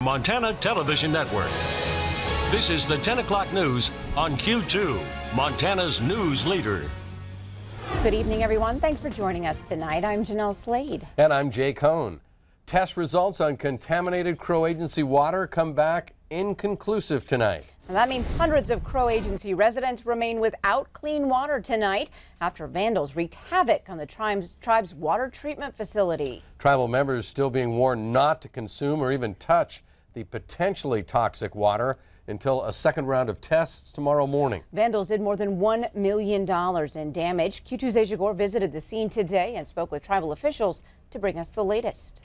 Montana Television Network. This is the 10 o'clock news on Q2, Montana's news leader. Good evening, everyone. Thanks for joining us tonight. I'm Jeanelle Slade. And I'm Jay Cohn. Test results on contaminated Crow Agency water come back inconclusive tonight. And that means hundreds of Crow Agency residents remain without clean water tonight after vandals wreaked havoc on the tribe's water treatment facility. Tribal members still being warned not to consume or even touch the potentially toxic water until a second round of tests tomorrow morning. Vandals did more than $1 million in damage. Q2's Asia Gore visited the scene today and spoke with tribal officials to bring us the latest.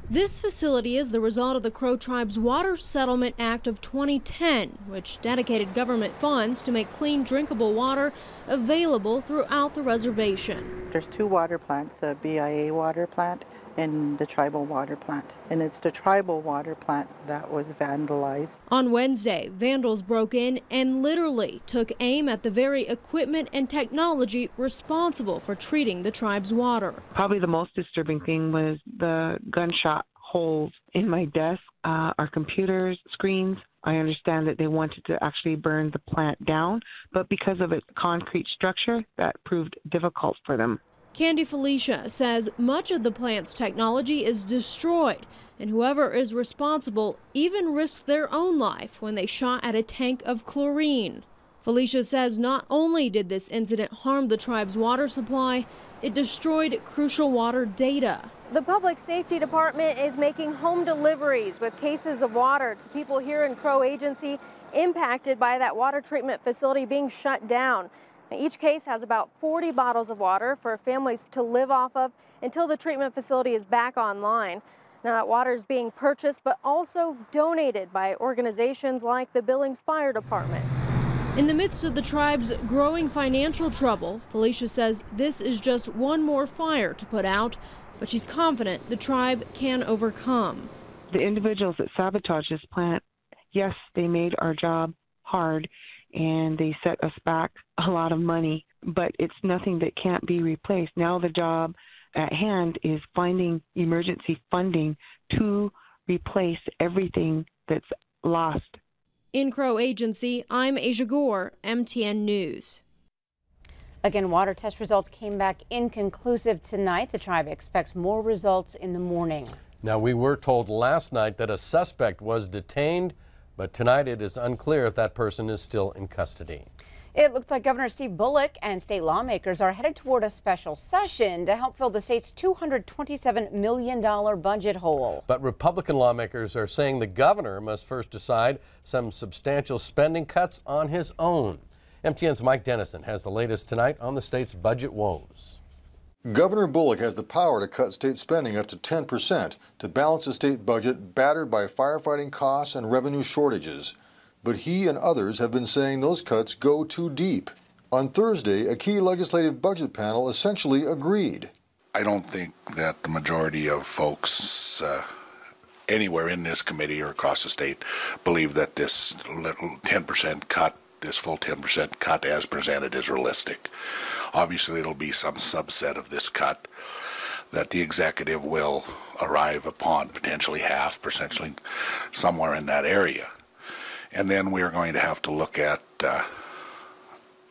This facility is the result of the Crow Tribe's Water Settlement Act of 2010, which dedicated government funds to make clean, drinkable water available throughout the reservation. There's two water plants, a BIA water plant and the tribal water plant. And it's the tribal water plant that was vandalized. On Wednesday, vandals broke in and literally took aim at the very equipment and technology responsible for treating the tribe's water. Probably the most disturbing thing was the gunshot holes in my desk, our computers, screens. I understand that they wanted to actually burn the plant down, but because of its concrete structure, that proved difficult for them. Candy Felicia says much of the plant's technology is destroyed, and whoever is responsible even risked their own life when they shot at a tank of chlorine. Felicia says not only did this incident harm the tribe's water supply, it destroyed crucial water data. The Public Safety Department is making home deliveries with cases of water to people here in Crow Agency impacted by that water treatment facility being shut down. Each case has about 40 bottles of water for families to live off of until the treatment facility is back online. Now that water is being purchased but also donated by organizations like the Billings Fire Department. In the midst of the tribe's growing financial trouble, Felicia says this is just one more fire to put out, but she's confident the tribe can overcome. The individuals that sabotaged this plant, yes, they made our job hard and they set us back a lot of money, but it's nothing that can't be replaced. Now the job at hand is finding emergency funding to replace everything that's lost. In Crow Agency, I'm Asia Gore, MTN News. Again, water test results came back inconclusive tonight. The tribe expects more results in the morning. Now, we were told last night that a suspect was detained, but tonight it is unclear if that person is still in custody. It looks like Governor Steve Bullock and state lawmakers are headed toward a special session to help fill the state's $227 million budget hole. But Republican lawmakers are saying the governor must first decide some substantial spending cuts on his own. MTN's Mike Dennison has the latest tonight on the state's budget woes. Governor Bullock has the power to cut state spending up to 10% to balance the state budget battered by firefighting costs and revenue shortages. But he and others have been saying those cuts go too deep. On Thursday, a key legislative budget panel essentially agreed. I don't think that the majority of folks anywhere in this committee or across the state believe that this little 10% cut, this full 10% cut as presented, is realistic. Obviously, it'll be some subset of this cut that the executive will arrive upon, potentially half, potentially somewhere in that area. And then we're going to have to look at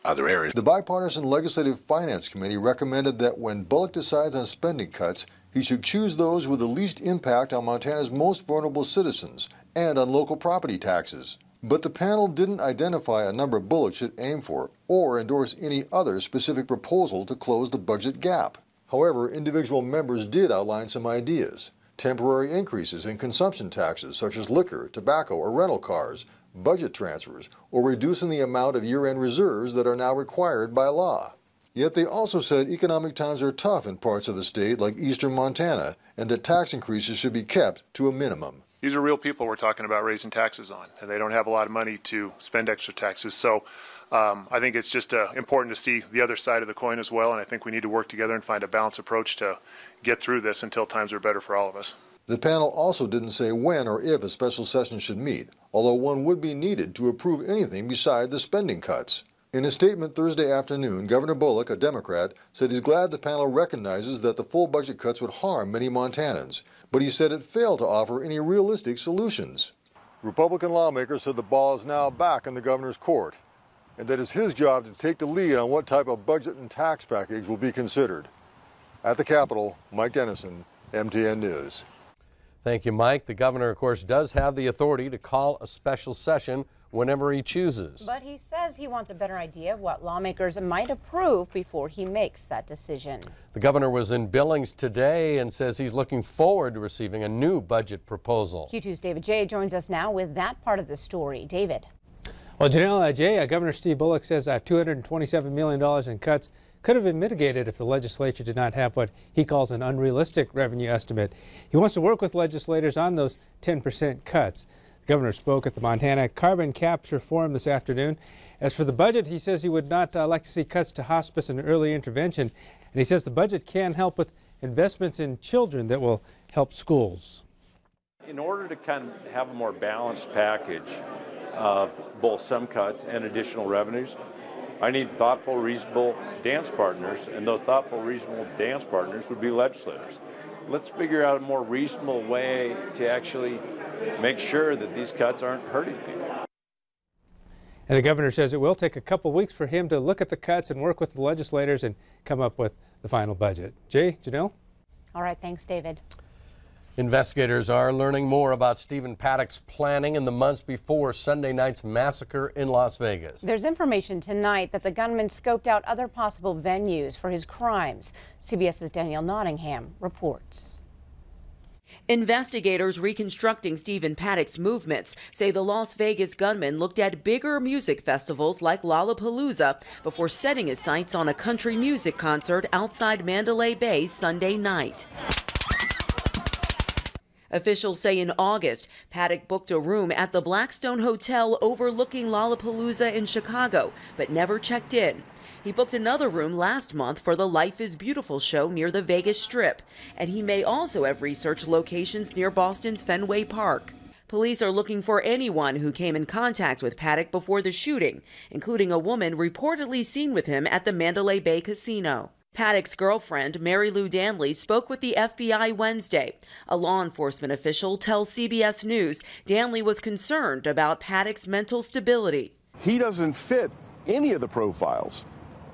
other areas. The Bipartisan Legislative Finance Committee recommended that when Bullock decides on spending cuts, he should choose those with the least impact on Montana's most vulnerable citizens and on local property taxes. But the panel didn't identify a number Bullock should aim for or endorse any other specific proposal to close the budget gap. However, individual members did outline some ideas. Temporary increases in consumption taxes such as liquor, tobacco, or rental cars, budget transfers, or reducing the amount of year-end reserves that are now required by law. Yet they also said economic times are tough in parts of the state like eastern Montana and that tax increases should be kept to a minimum. These are real people we're talking about raising taxes on, and they don't have a lot of money to spend extra taxes. So I think it's just important to see the other side of the coin as well, and I think we need to work together and find a balanced approach to get through this until times are better for all of us. The panel also didn't say when or if a special session should meet, although one would be needed to approve anything beside the spending cuts. In a statement Thursday afternoon, Governor Bullock, a Democrat, said he's glad the panel recognizes that the full budget cuts would harm many Montanans, but he said it failed to offer any realistic solutions. Republican lawmakers said the ball is now back in the governor's court, and that it's his job to take the lead on what type of budget and tax package will be considered. At the Capitol, Mike Dennison, MTN News. Thank you, Mike. The governor, of course, does have the authority to call a special session whenever he chooses. But he says he wants a better idea of what lawmakers might approve before he makes that decision. The governor was in Billings today and says he's looking forward to receiving a new budget proposal. Q2's David Jay joins us now with that part of the story. David. Well, Jeanelle, Jay, Governor Steve Bullock says $227 million in cuts could have been mitigated if the legislature did not have what he calls an unrealistic revenue estimate. He wants to work with legislators on those 10% cuts. The governor spoke at the Montana Carbon Capture Forum this afternoon. As for the budget, he says he would not like to see cuts to hospice and early intervention. And he says the budget can help with investments in children that will help schools. In order to kind of have a more balanced package of both some cuts and additional revenues, I need thoughtful, reasonable dance partners, and those thoughtful, reasonable dance partners would be legislators. Let's figure out a more reasonable way to actually make sure that these cuts aren't hurting people. And the governor says it will take a couple weeks for him to look at the cuts and work with the legislators and come up with the final budget. Jay, Jeanelle? All right, thanks, David. Investigators are learning more about Stephen Paddock's planning in the months before Sunday night's massacre in Las Vegas. There's information tonight that the gunman scoped out other possible venues for his crimes. CBS's Danielle Nottingham reports. Investigators reconstructing Stephen Paddock's movements say the Las Vegas gunman looked at bigger music festivals like Lollapalooza before setting his sights on a country music concert outside Mandalay Bay Sunday night. Officials say in August, Paddock booked a room at the Blackstone Hotel overlooking Lollapalooza in Chicago, but never checked in. He booked another room last month for the Life is Beautiful show near the Vegas Strip, and he may also have researched locations near Boston's Fenway Park. Police are looking for anyone who came in contact with Paddock before the shooting, including a woman reportedly seen with him at the Mandalay Bay Casino. Paddock's girlfriend, Mary Lou Danley, spoke with the FBI Wednesday. A law enforcement official tells CBS News Danley was concerned about Paddock's mental stability. He doesn't fit any of the profiles.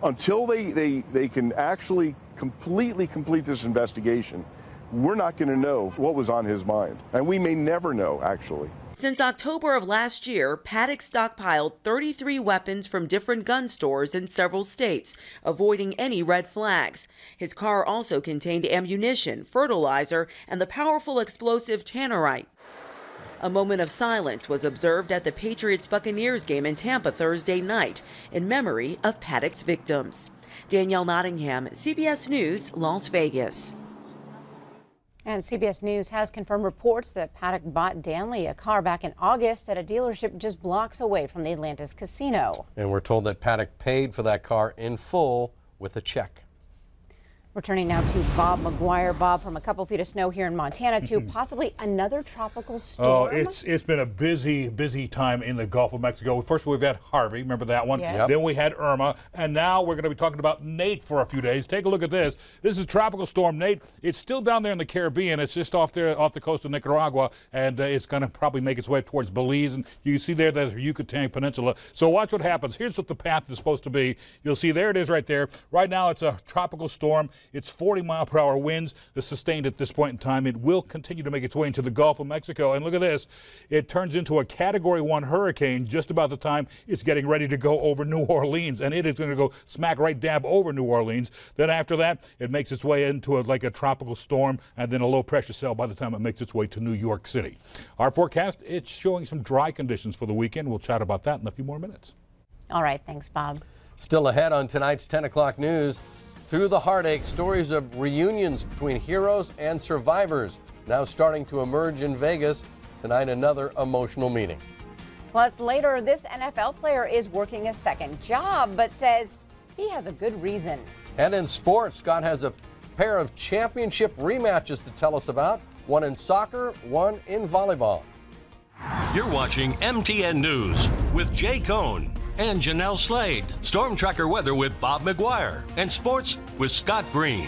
Until they can actually completely complete this investigation, we're not going to know what was on his mind. And we may never know, actually. Since October of last year, Paddock stockpiled 33 weapons from different gun stores in several states, avoiding any red flags. His car also contained ammunition, fertilizer, and the powerful explosive tannerite. A moment of silence was observed at the Patriots-Buccaneers game in Tampa Thursday night in memory of Paddock's victims. Danielle Nottingham, CBS News, Las Vegas. And CBS News has confirmed reports that Paddock bought Danley a car back in August at a dealership just blocks away from the Atlantis casino. And we're told that Paddock paid for that car in full with a check. Returning now to Bob McGuire. Bob, from a couple feet of snow here in Montana to possibly another tropical storm. Oh, it's been a busy time in the Gulf of Mexico. First, we've had Harvey, remember that one? Yes. Yep. Then we had Irma, and now we're going to be talking about Nate for a few days. Take a look at this. This is Tropical Storm Nate. It's still down there in the Caribbean. It's just off the coast of Nicaragua, and it's going to probably make its way towards Belize. And you see there the Yucatan Peninsula. So watch what happens. Here's what the path is supposed to be. You'll see there it is right there. Right now, it's a tropical storm. It's 40-mile-per-hour winds sustained at this point in time. It will continue to make its way into the Gulf of Mexico. And look at this. It turns into a Category 1 hurricane just about the time it's getting ready to go over New Orleans. And it is going to go smack right dab over New Orleans. Then after that, it makes its way into like a tropical storm and then a low-pressure cell by the time it makes its way to New York City. Our forecast, it's showing some dry conditions for the weekend. We'll chat about that in a few more minutes. All right. Thanks, Bob. Still ahead on tonight's 10 o'clock news. Through the heartache, stories of reunions between heroes and survivors now starting to emerge in Vegas. Tonight, another emotional meeting. Plus, later, this NFL player is working a second job, but says he has a good reason. And in sports, Scott has a pair of championship rematches to tell us about. One in soccer, one in volleyball. You're watching MTN News with Jay Cohn and Jeanelle Slade. Storm Tracker weather with Bob McGuire. And sports with Scott Green.